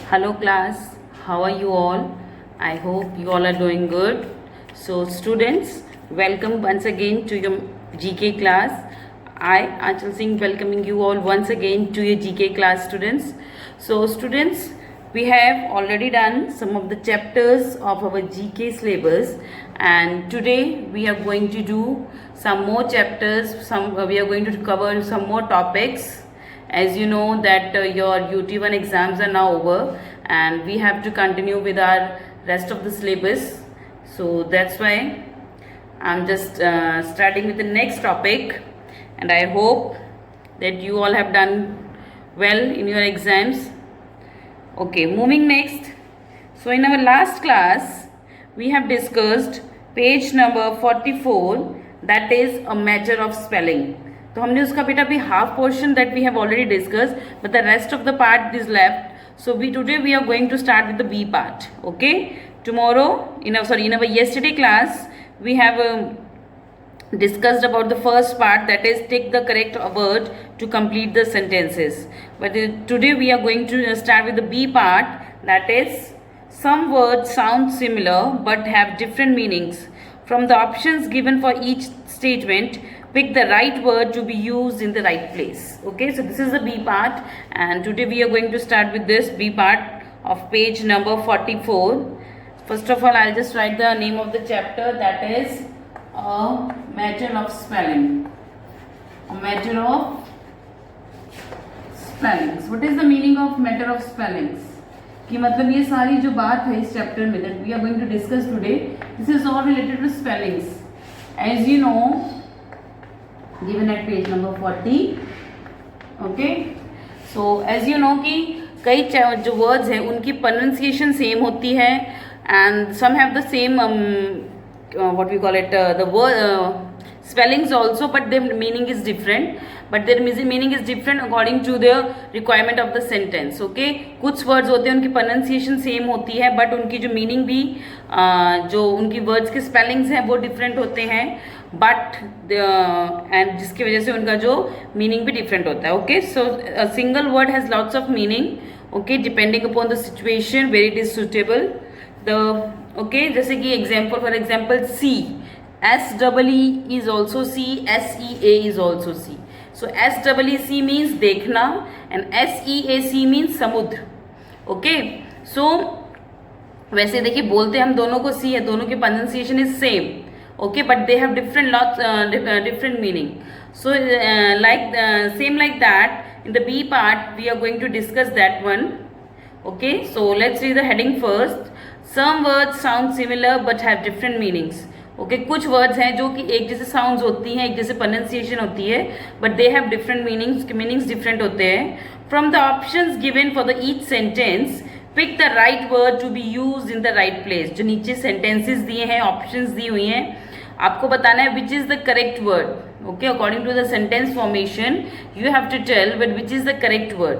Hello class, how are you all? I hope you all are doing good. So students, welcome once again to your GK class. I, Achal Singh, welcoming you all once again to your GK class students. So students, we have already done some of the chapters of our GK syllabus, and today we are going to do some more chapters, we are going to cover some more topics. As you know that your UT1 exams are now over and we have to continue with our rest of the syllabus, so that's why I'm just starting with the next topic, and I hope that you all have done well in your exams. Okay, moving next. So in our last class we have discussed page number 44, that is a measure of spelling. तो हमने उसका बेटा भी half portion that we have already discuss, but the rest of the part is left. So we today we are going to start with the B part. Okay, tomorrow in our yesterday class we have discussed about the first part, that is take the correct word to complete the sentences. But today we are going to start with the B part, that is some words sound similar but have different meanings. From the options given for each statement, pick the right word to be used in the right place. Okay, so this is the B part, and today we are going to start with this B part of page number 44. First of all, I'll just write the name of the chapter, that is a measure of spelling. A measure of spellings. What is the meaning of measure of spellings? कि मतलब ये सारी जो बात है इस chapter में that we are going to discuss today, this is all related to spellings. As you know, given at page number 40. Okay, so as you know कि कई जो words हैं उनकी pronunciation same होती है, and some have the same what we call it the word spellings also, but their meaning is different. But their meaning is different according to the requirement of the sentence. Okay, कुछ words होते हैं उनकी pronunciation same होती है, but उनकी जो meaning भी जो उनकी words के spellings हैं वो different होते हैं, but and जिसकी वजह से उनका जो meaning भी different होता है. Okay, so a single word has lots of meaning. Okay, depending upon the situation where it is suitable. Okay, जैसे कि example, for example, C, SEE is also C, SEA is also C. So SEEC means देखना and SEAC means समुद्र. Okay, so वैसे देखिए बोलते हम दोनों को C है, दोनों की pronunciation is same. Okay, but they have different meaning. So same like that in the B part we are going to discuss that one. Okay, so let's read the heading first. Some words sound similar but have different meanings. Okay, कुछ words हैं जो कि एक जैसे sounds होती हैं, एक जैसे प्रोनाउंसिएशन होती है, but they have different meanings different होते हैं. From the options given for the each sentence, pick the right word to be used in the right place. जो नीचे सेंटेंसेस दिए हैं, ऑप्शंस दी हुई हैं, आपको बताना है which is the correct word. Okay, according to the sentence formation you have to tell but which is the correct word.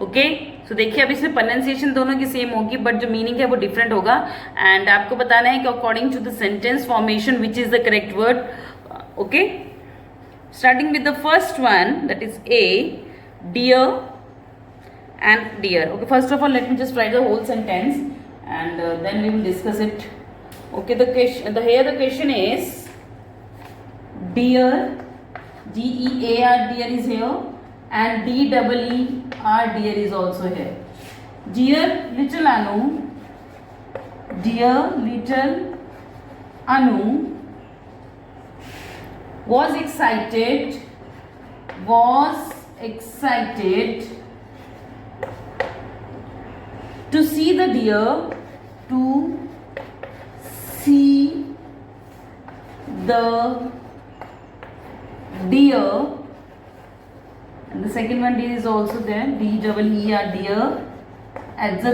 Okay, so देखिए अब इसमें प्रोनाउंसिएशन दोनों की सेम होगी, बट जो मीनिंग है वो डिफरेंट होगा, एंड आपको बताना है कि according to the sentence formation which is the correct word. Okay, starting with the first one, that is A, dear and dear. Okay, first of all let me just write the whole sentence and then we will discuss it. Okay, the question is dear, DEAR, dear is here, and DEER, dear is also here. Dear little Anu, dear little Anu was excited to see the deer, and the second one deer is also there, DEER, deer, at the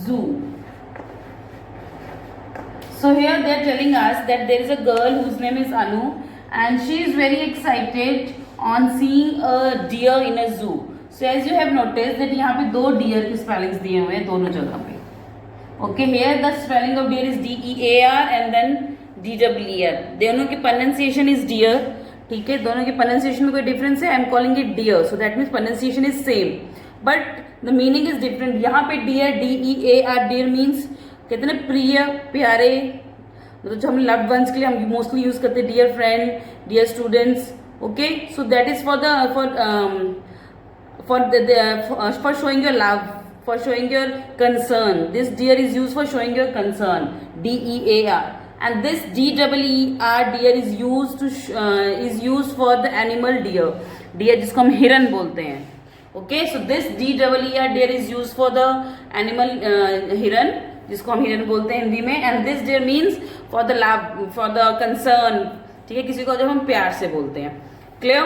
zoo. So here they are telling us that there is a girl whose name is Anu, and she is very excited on seeing a deer in a zoo. So as you have noticed that यहाँ पे दो deer की spellings दिए हुए हैं दोनों जगह पे. Okay, here the spelling of deer is DEAR and then DEER. दोनों की pronunciation is deer. ठीक है, दोनों के प्रोनाउंसिएशन में कोई डिफरेंस है, I am calling it dear, so that means pronunciation is same but the meaning is different. यहाँ पे डियर DEAR डियर मीन्स कहते हैं ना प्रिय, प्यारे, मतलब जो हम लव्ड वंस के लिए हम मोस्टली यूज करते हैं, dear friend, dear students, okay. So that is for showing your love, for showing your concern. This dear is used for showing your concern, DEAR. And this DEER deer is used for the animal deer, deer जिसको हम हिरन बोलते हैं, okay. So this DEER deer is used for the animal हिरन, जिसको हम हिरन बोलते हैं हिंदी में, and this deer means for the love, for the concern, ठीक है, किसी को जब हम प्यार से बोलते हैं, clear?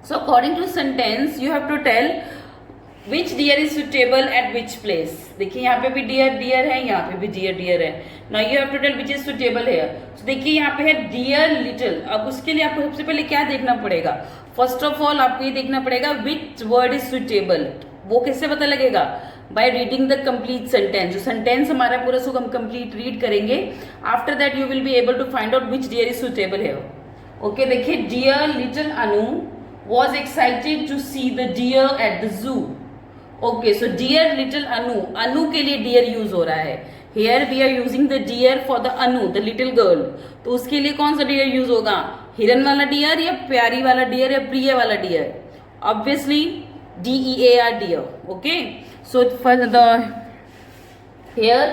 So according to sentence you have to tell which deer is suitable at which place. देखिए यहाँ पे भी deer है, यहाँ पे भी deer है. Now you have to tell which is suitable here. So देखिए यहाँ पे है deer little. अब उसके लिए आपको सबसे पहले क्या देखना पड़ेगा? First of all आपको ये देखना पड़ेगा which word is suitable. वो कैसे पता लगेगा? By reading the complete sentence. जो sentence हमारा पूरा सो हम complete read करेंगे. After that you will be able to find out which deer is suitable here. Okay, देखिए dear little Anu was excited to see the deer at the zoo. Okay, so dear little Anu के लिए deer use हो रहा है. Here we are using the deer for the Anu, the little girl. तो उसके लिए कौन सा deer use होगा? हिरन वाला deer या प्यारी वाला deer या प्रिय वाला deer? Obviously DEAR deer. Okay, so for here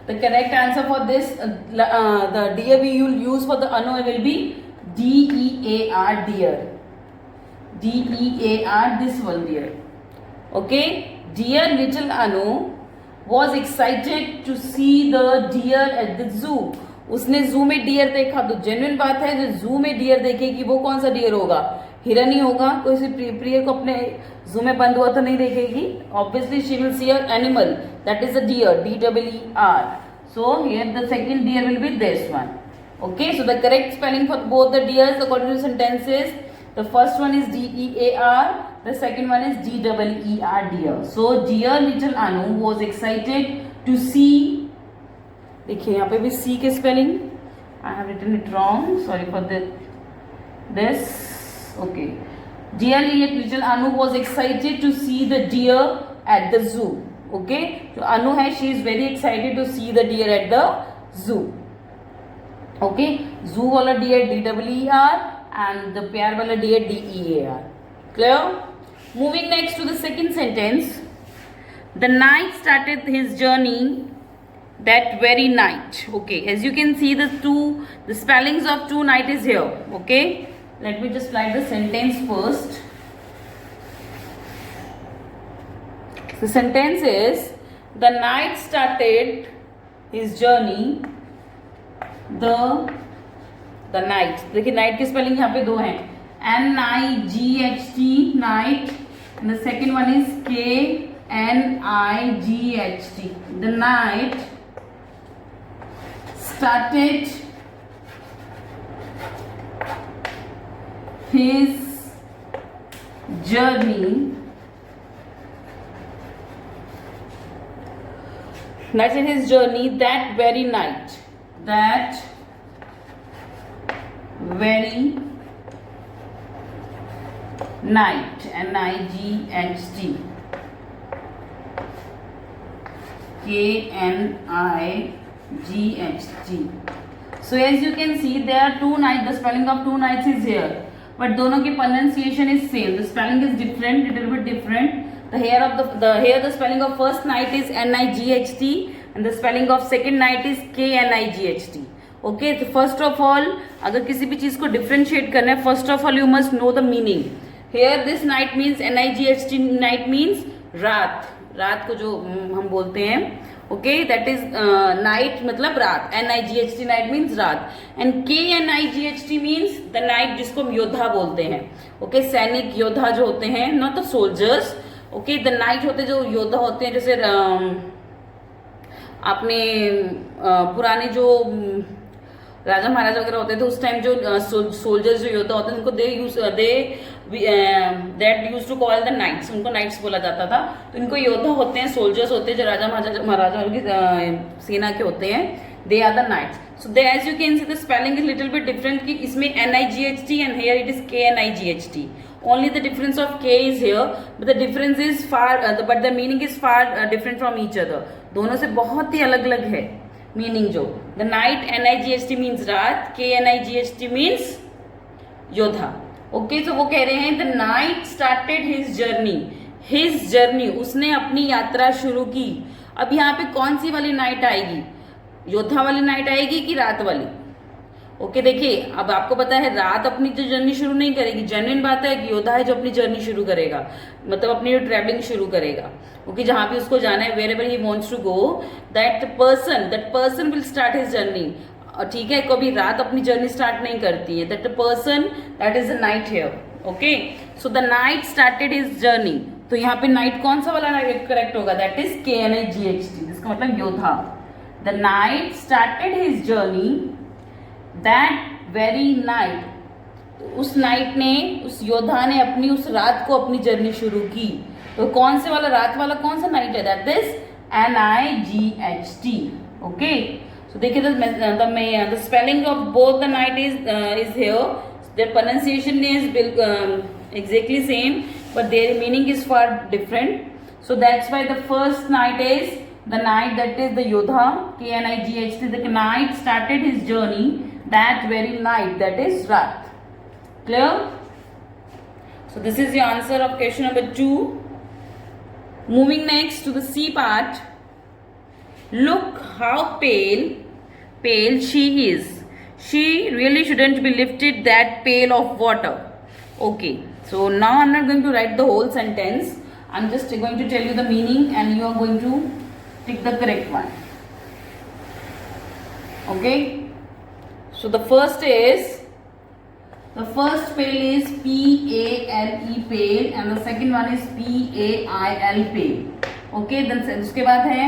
the correct answer for this the deer we will use for the Anu will be DEAR deer. DEAR this one deer. Okay, dear little Anu was excited to see the deer at the zoo. उसने zoo में deer देखा, तो genuine बात है जो zoo में deer देखेगी वो कौन सा deer होगा? हिरन ही होगा। कोई सी प्रिय को अपने zoo में बंद हुआ तो नहीं देखेगी। Obviously she will see an animal, that is a deer, DEER. So here the second deer will be this one. Okay, so the correct spelling for both the deers according to sentences, the first one is DEAR, the second one is DEER deer. So dear little Anu was excited to see, देखिए यहाँ पे भी C के spelling I have written it wrong, sorry for this. Okay, dear little Anu was excited to see the deer at the zoo. Okay, so Anu है, she is very excited to see the deer at the zoo. Okay, zoo वाला deer DEER and the प्यार वाला deer DEAR. Clear? Moving next to the second sentence. The knight started his journey that very night. Okay, as you can see the spellings of two night is here. Okay, let me just write the sentence first. The sentence is the knight started his journey the night. देखिए night की spelling यहाँ पे दो हैं, NIGHT night, and the second one is KNIGHT. The night started his journey. Started his journey that very night. That very night, NIGHT, KNIGHT. So as you can see there are two nights, the spelling of two nights is here, but दोनों की pronunciation is same, the spelling is different, little bit different. The spelling of first night is NIGHT and the spelling of second night is KNIGHT. Okay, so first of all अगर किसी भी चीज को differentiate करना है, first of all you must know the meaning. Here this night means NIGHT night means रात, रात को जो हम बोलते हैं, okay, that is night मतलब रात, NIGHT night means रात, and KNIGHT means the night जिसको हम योद्धा बोलते हैं, okay, सैनिक योद्धा जो होते हैं, not the soldiers, okay, the night होते जो योद्धा होते हैं, जैसे आपने पुराने जो राजा महाराजा वगैरह होते थे उस टाइम जो सोल्जर्स जो योद्धा होते थे उनको that use to call the knights, उनको नाइट्स बोला जाता था। तो इनको योद्धा होते हैं, सोल्जर्स होते हैं जो राजा महाराजा की सेना के होते हैं, they are the knights. So there, as you can see, the spelling is little bit different कि इसमें NIGHT and here it is KNIGHT. Only the difference of K is here, but the difference is far, but the meaning is far different from each other. दोनों से बहुत ही अलग अलग है meaning जो. The night NIGHT means रात, KNIGHT means योद्धा. Okay, तो वो कह रहे हैं the knight started his journey. His journey, उसने अपनी यात्रा शुरू की. अब यहाँ पे कौन सी वाली नाइट आएगी, योद्धा वाली नाइट आएगी कि रात वाली? ओके, देखिए अब आपको पता है रात अपनी जो जर्नी शुरू नहीं करेगी. जेन्युइन बात है कि योद्धा है जो अपनी जर्नी शुरू करेगा, मतलब अपनी ट्रैवलिंग शुरू करेगा. ओके, जहां भी उसको जाना है, wherever he wants to go, that person will start his journey. ठीक है, कभी रात अपनी जर्नी स्टार्ट नहीं करती है. That person, that is the night here. Okay, so the night started his journey. तो यहाँ पे नाइट कौन सा वाला करेक्ट होगा? दैट इज KNIGHT, जिसका मतलब योद्धा. The night started his journey that very night. उस नाइट ने, उस योद्धा ने अपनी उस रात को अपनी जर्नी शुरू की. तो कौन से वाला रात वाला कौन सा नाइट है? That is NIGHT. Okay, so देखिए the spelling of both the night is here. Their pronunciation is exactly same, but their meaning is far different. So that's why the first night is the night that is the Yodha, KNIGHT. The knight started his journey that very night, that is Rat. Clear? So this is the answer of question number 2. Moving next to the C part. Look how pale she is. She really shouldn't be lifted that pail of water. Okay, so now I'm not going to write the whole sentence. I'm just going to tell you the meaning and you are going to pick the correct one. Okay, so the first pail is PALE, pail, and the second one is PAIL, pail. Okay, then उसके बाद है,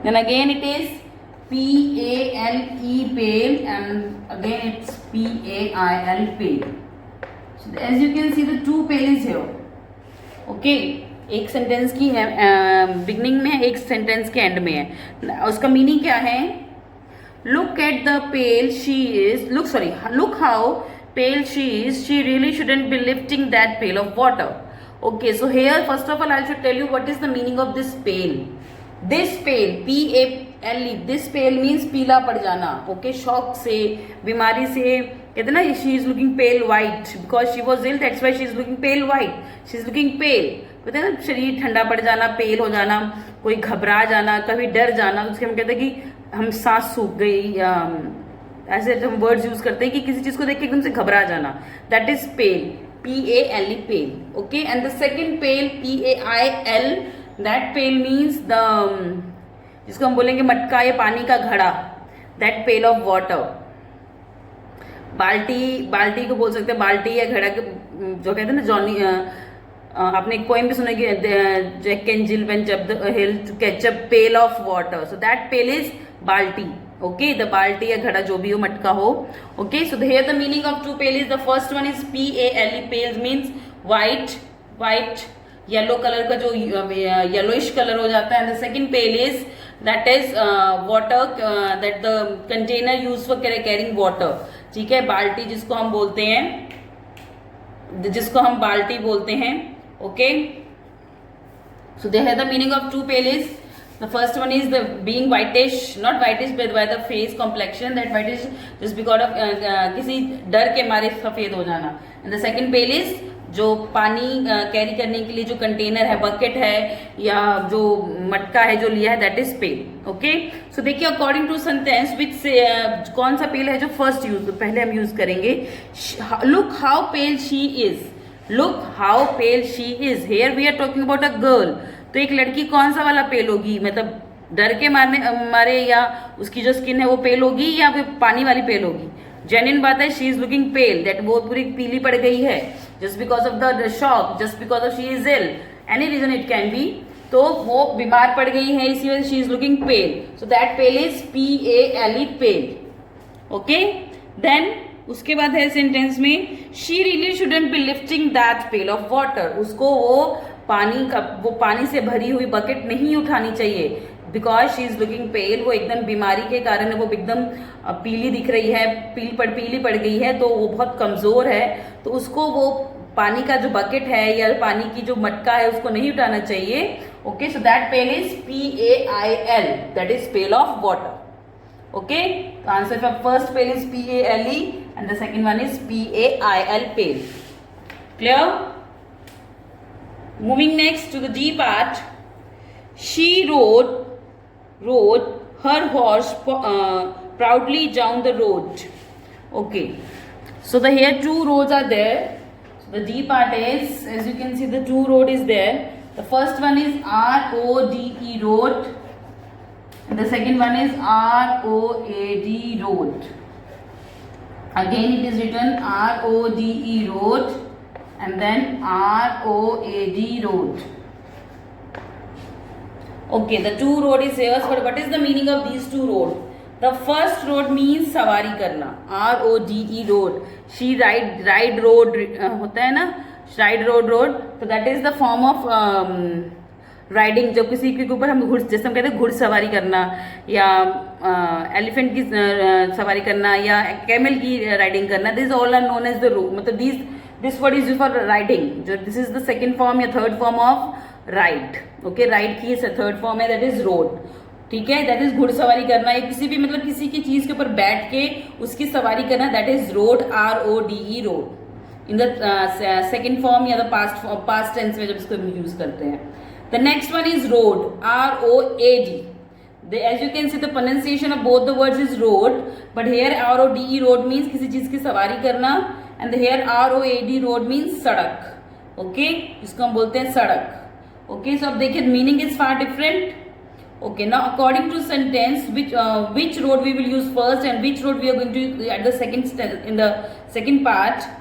then again it is PALE, pail, and again it's PAIL, pail. So as you can see, the two pail is here. Okay, एक sentence की है beginning में, एक sentence के and में है. उसका मीनिंग क्या है? Look at the pail she is. Look how pale she is. She really shouldn't be lifting that pail of water. Okay, so here first of all I should tell you what is the meaning of this pail. This pail, PALE, this pail means पीला पड़ जाना. Okay, shock से, बीमारी से, कहते ना she is looking pale white because she was ill, that's why she is looking pale white. She is looking pale, कहते हैं ना शरीर ठंडा पड़ जाना, पेल हो जाना, कोई घबरा जाना, कभी डर जाना. उसके हम कहते हैं कि हम सांस सूख गई, ऐसे हम वर्ड्स यूज करते हैं कि किसी चीज को देख के एकदम से घबरा जाना. That is pale, PALE, pale. Okay, and the second pail PAIL, that pail means the, जिसको हम बोलेंगे मटका या पानी का घड़ा. That pail of water. बाल्टी को बोल सकते हैं, बाल्टी या घड़ा, जो कहते हैं ना जॉनी, आपने एक पोएम भी सुना कि Jack and Jill went up the hill to catch a pail of water. So that pail is बाल्टी. ओके, द बाल्टी या घड़ा जो भी हो, मटका हो. Okay, so here the meaning of two pale is, the first one is PALE, pale means white yellow colour का, जो येलोइश कलर हो जाता है. The second pail is that is water, that the container use for carrying water. ठीक है, बाल्टी जिसको हम बोलते हैं. Okay, so they have the meaning of two pale is, the first one is the being whitish, not whitish but by the face complexion, that whitish just because of किसी डर के मारे सफेद हो जाना. And the second pail is जो पानी carry करने के लिए जो कंटेनर है, बकेट है या जो मटका है जो लिया है, that is pail. Okay, so देखिए अकॉर्डिंग टू सेंटेंस विच कौन सा पेल है जो फर्स्ट यूज पहले हम यूज करेंगे. Look how pale she is. Look how pale she is. Here we are talking about a girl. तो एक लड़की कौन सा वाला पेल होगी, मतलब डर के मारे या उसकी जो स्किन है वो पेल होगी या फिर पानी वाली पेल होगी? जेन्युइन बात है, she is looking pale, that वो पूरी पीली पड़ गई है just because of the shock, just because of she is ill, any reason it can be. तो वो बीमार पड़ गई है, इसी वजह से she is looking pale. So that pail is PALE, pale. Okay, then उसके बाद है सेंटेंस में she really shouldn't be lifting that pail of water. उसको वो पानी से भरी हुई बकेट नहीं उठानी चाहिए. बिकॉज शी इज लुकिंग पेल, वो एकदम बीमारी के कारण वो एकदम पीली दिख रही है, पीली पड़ गई है, तो वो बहुत कमजोर है, तो उसको वो पानी का जो बकेट है या पानी की जो मटका है उसको नहीं उठाना चाहिए. Okay, so that pail is PAIL, that is pale of water. Okay, तो answer for first pale is PALE and the second one is PAIL, pail. Clear? Moving next to the D part. She rode her horse proudly down the road. Okay, so here two roads are there. So the D part is, as you can see, the two road is there. The first one is RODE road and the second one is ROAD road. Again it is written RODE road and then ROAD road. Okay, the two road is here, but what is the meaning of these two road? The first road means सवारी करना, RODE road. She ride road होता है ना, ride road, तो that is the form of riding. जब किसी के ऊपर हम जैसे हम कहते हैं घुड़सवारी करना या एलिफेंट की सवारी करना या कैमल की राइडिंग करना, this all are known as the road. मतलब this word is for riding. जो this is the second form या third form of ride. Okay, ride की थर्ड फॉर्म है, दैट इज रोड. ठीक है, दैट इज घुड़सवारी करना या किसी भी मतलब किसी की चीज के ऊपर बैठ के उसकी सवारी करना, that is road, RODE road. In the second form या द पास्ट टेंस में जब इसको यूज करते हैं. The next one is road, ROAD. As you can see, the pronunciation of both the words is road, but here RODE road means किसी चीज की सवारी करना, and here ROAD road means सड़क. Okay, इसको हम बोलते हैं सड़क. Okay, so अब देखिए meaning is far different. Okay, now according to sentence, which road we will use first and which road we are going to at the in the second part.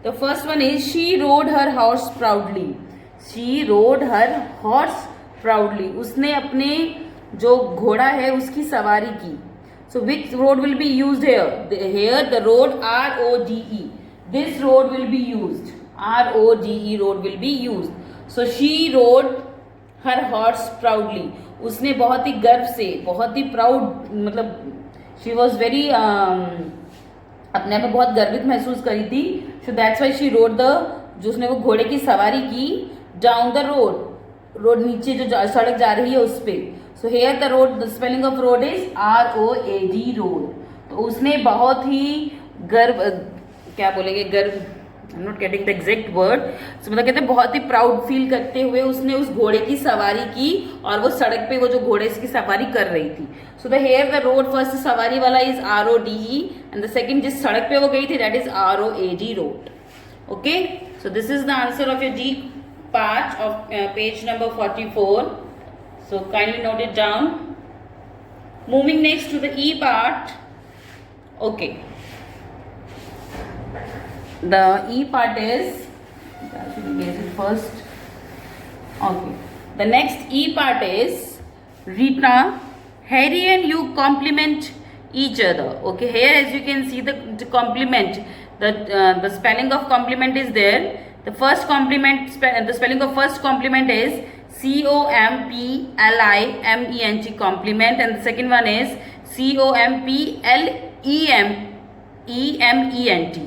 The first one is she rode her horse proudly. She rode her horse proudly. उसने अपने जो घोड़ा है उसकी सवारी की. So which road will be used here? Here the road RODE. This road will be used. RODE road will be used. So she rode her horse proudly. उसने बहुत ही गर्व से, बहुत ही प्राउड, मतलब she was very अपने आप में बहुत गर्वित महसूस करी थी. So that's why she rode जो उसने वो घोड़े की सवारी की डाउन द रोड नीचे जो सड़क जा रही है उस पे. So here the road, the spelling of road is ROAD road. तो उसने बहुत ही गर्व, क्या बोलेंगे, गर्व, I am not getting the exact word. So मतलब कहते हैं बहुत ही प्राउड फील करते हुए उसने उस घोड़े की सवारी की और वो सड़क पे वो जो घोड़े की सवारी कर रही थी. So the here the road, first सवारी वाला is RODE and the second जिस सड़क पे वो गई थी that is ROAD road. Okay, so this is the answer of your D part of page number 44. So kindly note it down. Moving next to the E part. Okay, the E part is, I should guess it first. Okay, the next E part is Rita, Harry and you compliment each other. Okay, here as you can see the compliment, the spelling of compliment is there. The first complement, the spelling of first complement is COMPLIMENT, compliment, and the second one is COMPLEMENT.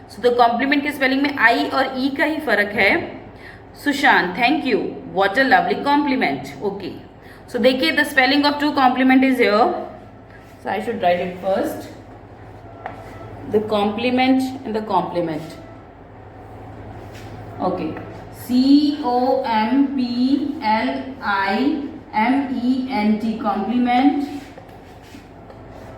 So the complement के spelling में I और E का ही फर्क है. Sushant, thank you. What a lovely compliment. Okay. So देखिए the spelling of two complement is here. So I should write it first. The complement and the complement. Okay, COMPLIMENT compliment.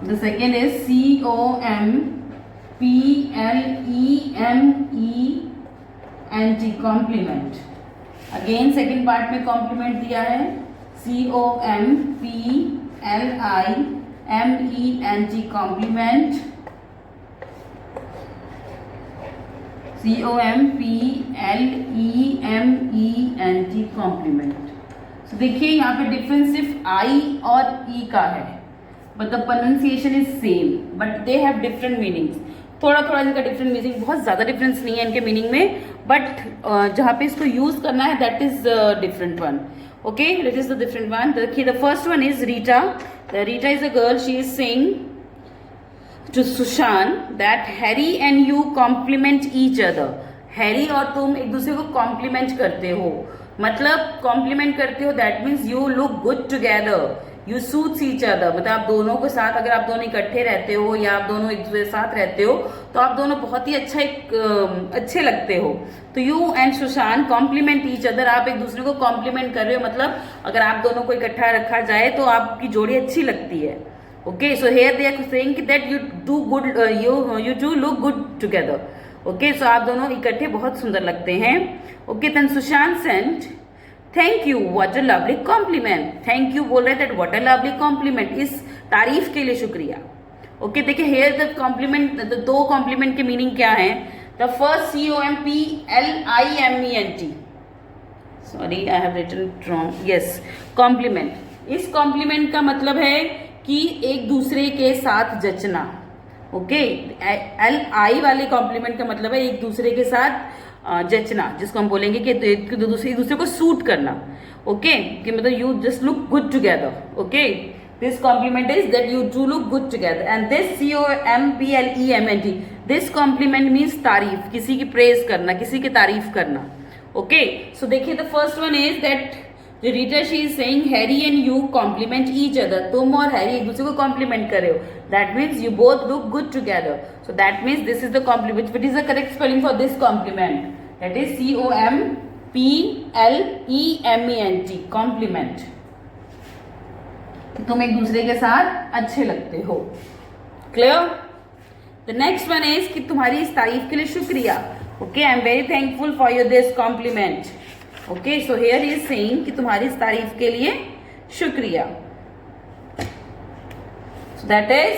The second is COMPLEMENT compliment. Again second part में compliment दिया है COMPLIMENT compliment. COMPLEMENT compliment. So देखिए यहाँ पे difference सिर्फ I और E का है, but the pronunciation is same, but they have different meanings. थोड़ा थोड़ा इनका डिफरेंट मीनिंग, बहुत ज़्यादा डिफरेंस नहीं है इनके मीनिंग में, बट जहाँ पे इसको यूज करना है that is different one. Okay, that is the different one. देखिए the first one is Rita. Rita is a girl, she is saying to Sushant that Harry and you complement each other. Harry और तुम एक दूसरे को complement करते हो, मतलब complement करते हो that means you look good together, you suits each other. मतलब आप दोनों के साथ, अगर आप दोनों इकट्ठे रहते हो या आप दोनों एक दूसरे के साथ रहते हो तो आप दोनों बहुत ही अच्छे लगते हो. तो you and Sushant complement each other, आप एक दूसरे को कॉम्प्लीमेंट कर रहे हो, मतलब अगर आप दोनों को इकट्ठा रखा जाए तो आपकी जोड़ी अच्छी लगती है. Okay, so here they are saying that you do good, you do look good together. Okay, so आप दोनों इकट्ठे बहुत सुंदर लगते हैं. Okay, then Sushant sent thank you what a lovely compliment. Thank you बोल रहे थे, व्हाट अ लवली कॉम्प्लीमेंट, इस तारीफ के लिए शुक्रिया. ओके, देखिए हेयर द कॉम्प्लीमेंट, दो कॉम्प्लीमेंट के मीनिंग क्या है. The first COMPLIMENT, sorry I have written wrong, yes complement. इस कॉम्प्लीमेंट का मतलब है कि एक दूसरे के साथ जचना. ओके, LI वाले कॉम्प्लीमेंट का मतलब है एक दूसरे के साथ जचना, जिसको हम बोलेंगे कि एक दूसरे को सूट करना. ओके, कि मतलब you just look good together. Okay, this complement is that you do look good together. And this COMPLEMENT, this complement means तारीफ, किसी की प्रेज करना, किसी की तारीफ करना. ओके, सो देखिए the first one is that Rita she is saying Harry and you complement each other. तुम और हैरी एक दूसरे को कॉम्प्लीमेंट कर रहे हो, that means you both look good together. So that means this is the complement. What is the correct spelling for this complement? That is COMPLEMENT, complement. तुम एक दूसरे के साथ अच्छे लगते हो. Clear? The next one is कि तुम्हारी इस तारीफ के लिए शुक्रिया. Okay, I am very thankful for your this compliment. Okay, so here is saying कि तुम्हारी इस तारीफ के लिए शुक्रिया. सो दैट इज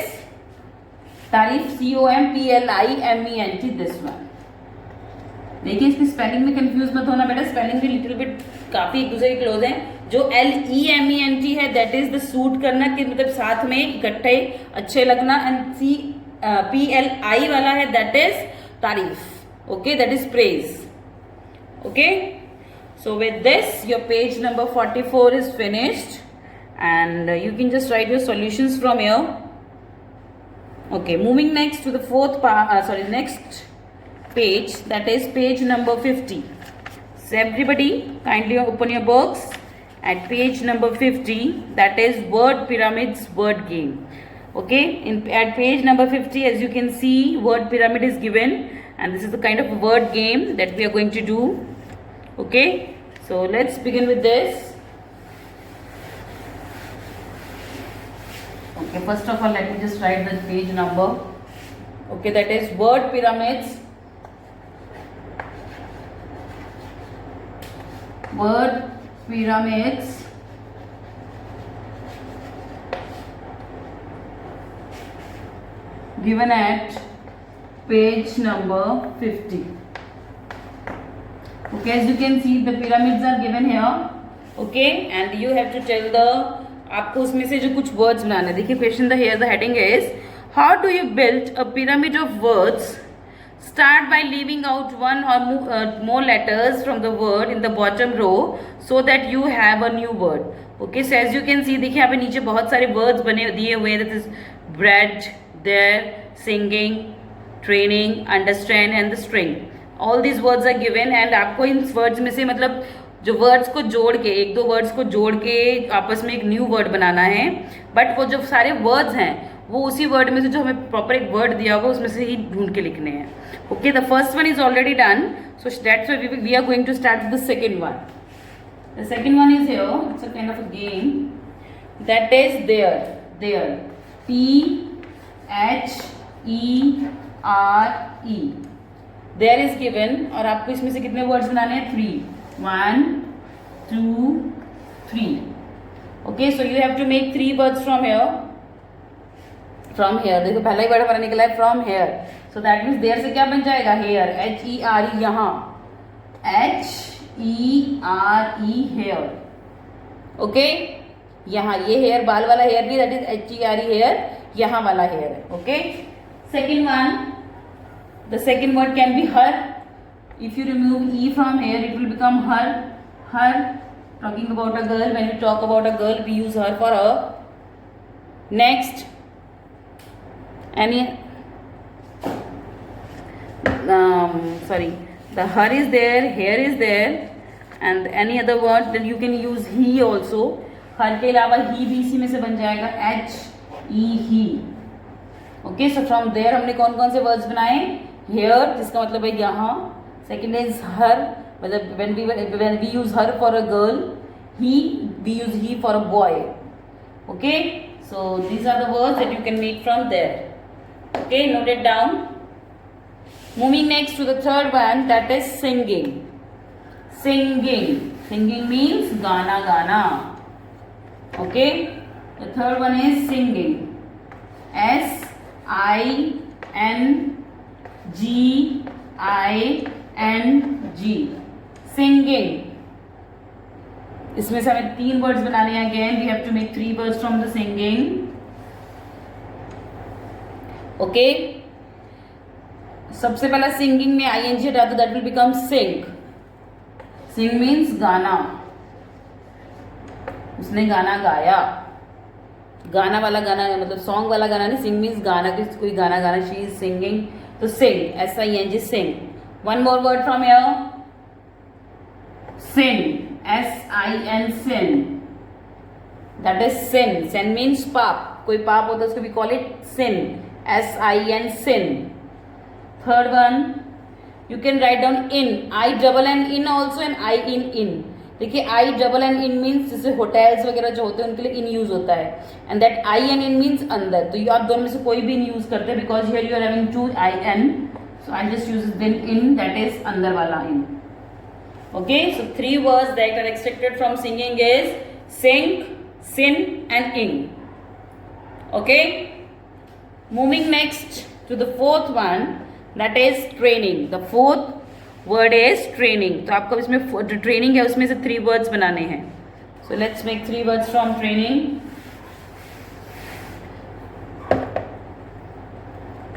तारीफ COMPLIMENT, दिस वन. देखिए इसकी स्पेलिंग में कंफ्यूज मत होना बेटा, स्पेलिंग भी लिटिल बिट काफी एक दूसरे के क्लोज हैं. जो LEMENT है दैट इज द सूट करना, कि मतलब साथ में इकट्ठे अच्छे लगना. एंड PLI वाला है दैट इज तारीफ. Okay, that is praise. Okay, so with this your page number 44 is finished and you can just write your solutions from here. Okay, moving next to the next page, that is page number 50. So everybody kindly open your books at page number 50, that is word pyramids word game. Okay, at page number 50 as you can see word pyramid is given and this is the kind of word game that we are going to do. Okay, so let's begin with this. Okay, first of all let me just write the page number. Okay, that is word pyramids. Word pyramids given at page number 50. Okay, as you can see the pyramids are given here. Okay, and you have to tell the, आपको उसमें से जो कुछ words बनाने. देखिए question the here the heading is how do you build a pyramid of words. Start by leaving out one or more letters from the word in the bottom row so that you have a new word. Okay, so as you can see देखिए यहाँ पे नीचे बहुत सारे words बने दिए हुए हैं. that is bread, there, singing, training, understand and the string. All these words are given and आपको इन words में से मतलब जो वर्ड्स को जोड़ के, एक दो वर्ड्स को जोड़ के आपस में एक न्यू वर्ड बनाना है. बट वो जो सारे वर्ड्स हैं वो उसी वर्ड में से जो हमें प्रॉपर एक वर्ड दिया होगा उसमें से ही ढूंढ के लिखने हैं. Okay, the first one is already done, so that's why we are going to start with the second one. The second one is here, it's a kind of a game. That is there. THERE. There is given और आपको इसमें से कितने words बनाने हैं? 3. 1 2 3. Okay, so you have to make 3 words from here. From here, देखो पहला ही वर्ड हमारा निकला है from here. So that means there से क्या बन जाएगा? हेयर. HERE, यहाँ HERE हेयर. ओके, यहाँ ये हेयर बाल वाला हेयर भी, दैट इज HERE हेयर, यहाँ वाला हेयर है. Okay, second one The second word can be her. If you remove e from here, it will become her. Her, talking about a girl. When we talk about a girl, we use her for her. Next, the her is there, here is there, and any other word that you can use he also. हर के अलावा ही भी इसी में से बन जाएगा h e he. Okay, so from there हमने कौन कौन से वर्ड्स बनाए? हेयर, जिसका मतलब है यहाँ. सेकेंड इज हर, मतलब when we use her for a girl. he, we use he for a boy. Okay, so these are the words that you can make from there. Okay, note it down. Moving next to the third one, that is singing. Singing means gana gana. Okay, the third one is singing. S-I-N-G-I-N-G. Singing. इसमें से हमें 3 words बनाने हैं. Again we have to make 3 words from the singing. Okay, सबसे पहला singing में ING हटा दो, that will become sing. Sing means गाना. उसने गाना गाया. गाना वाला गाना मतलब सॉन्ग वाला गाना नहीं. सिंग मीन्स गाना, कोई गाना गाना. शी इज सिंगिंग, तो sing, SING, sing. One more word from here, sin, SIN, sin. That is sin. Sin means पाप. कोई पाप होता है उसको भी call it sin. SIN, sin. Third one, you can write down inn. INN inn also and I inn. देखिए INN means जैसे hotels वगैरह जो होते हैं उनके लिए इन यूज होता है. एंड दैट INN मीन्स अंदर. तो आप दोनों में से कोई भी इन यूज करते हैं, because here you are having 2 IN. So I just use then in, that is अंदर वाला in. Okay, so 3 words that are extracted from singing is sing, sin and in. Okay, moving next to the fourth one, that is training. The fourth word is training. तो आपको इसमें जो training है उसमें से 3 words बनाने हैं. So let's make 3 words from training.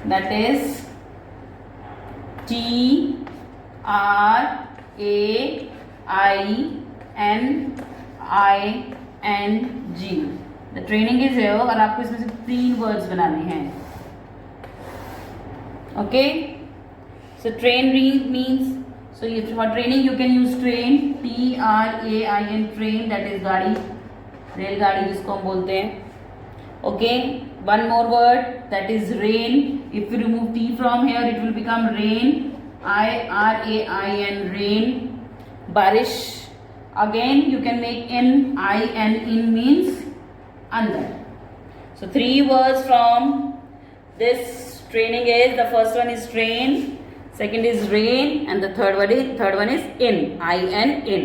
That is TRAINING. The training is here और आपको इसमें से 3 वर्ड्स बनाने हैं. Okay, so train means, so for training you can use train, TRAIN, train, that is गाड़ी, रेलगाड़ी जिसको हम बोलते हैं. Okay, one more word, that is rain. If you remove T from here, it will become rain. IRAIN, rain. बारिश. Again you can make in means अंदर. So 3 words from this training is, the first one is train, second is rain, and the third one is in, in.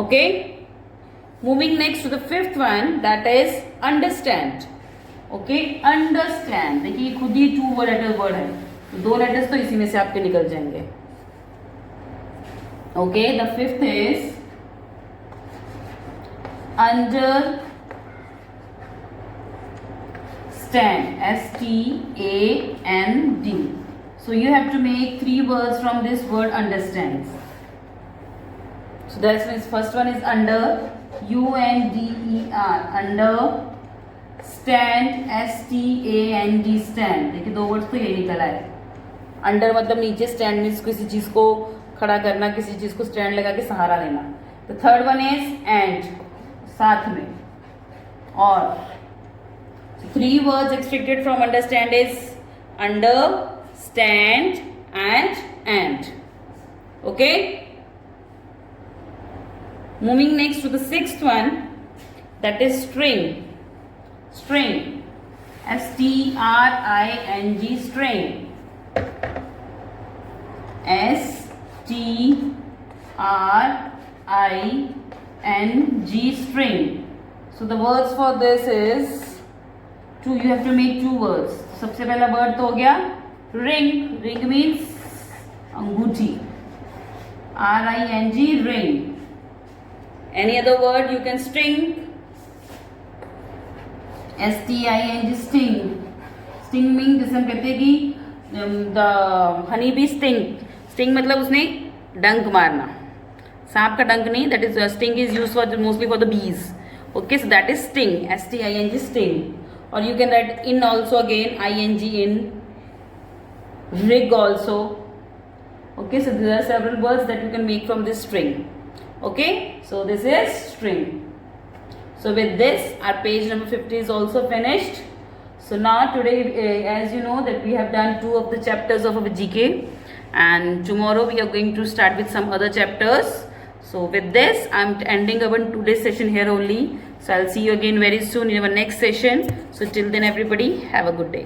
Okay, moving next to the fifth one, that is understand. Okay, understand. देखिए खुद ही 2 letter word है, तो 2 letters तो इसी में से आपके निकल जाएंगे. Okay, the fifth is understand. STAND. So you have to make 3 words from this word understands. So that's means first one is under, UNDER, under. stand, STAND, stand. देखिए 2 वर्ड्स तो यही निकला है. अंडर मतलब नीचे, स्टैंड मीन्स किसी चीज को खड़ा करना, किसी चीज को स्टैंड लगा के सहारा लेना. The third one is and, साथ में. और 3 words extracted from understand is under, stand and. Okay, moving next to the 6th one, that is string. STRING, string. STRING, string. So the words for this is 2. You have to make 2 words. सबसे पहला word तो हो गया ring. Ring means अंगूठी. RING, ring. Any other word you can string. STING, sting. Sting means जैसे हम कहते हैं कि द हनी बी स्टिंग मतलब उसने डंक मारना, सांप का डंक नहीं, that is sting is use for mostly for the bees. Okay, so that is sting, STING sting. और you can write in also again, ING इन, rig also. Okay, so there are several words that you can make from this string. Okay, so this is string. So with this our page number 50 is also finished. So now today as you know that we have done 2 of the chapters of our GK, and tomorrow we are going to start with some other chapters. So with this I am ending our today's session here only. So I'll see you again very soon in our next session. So till then everybody have a good day.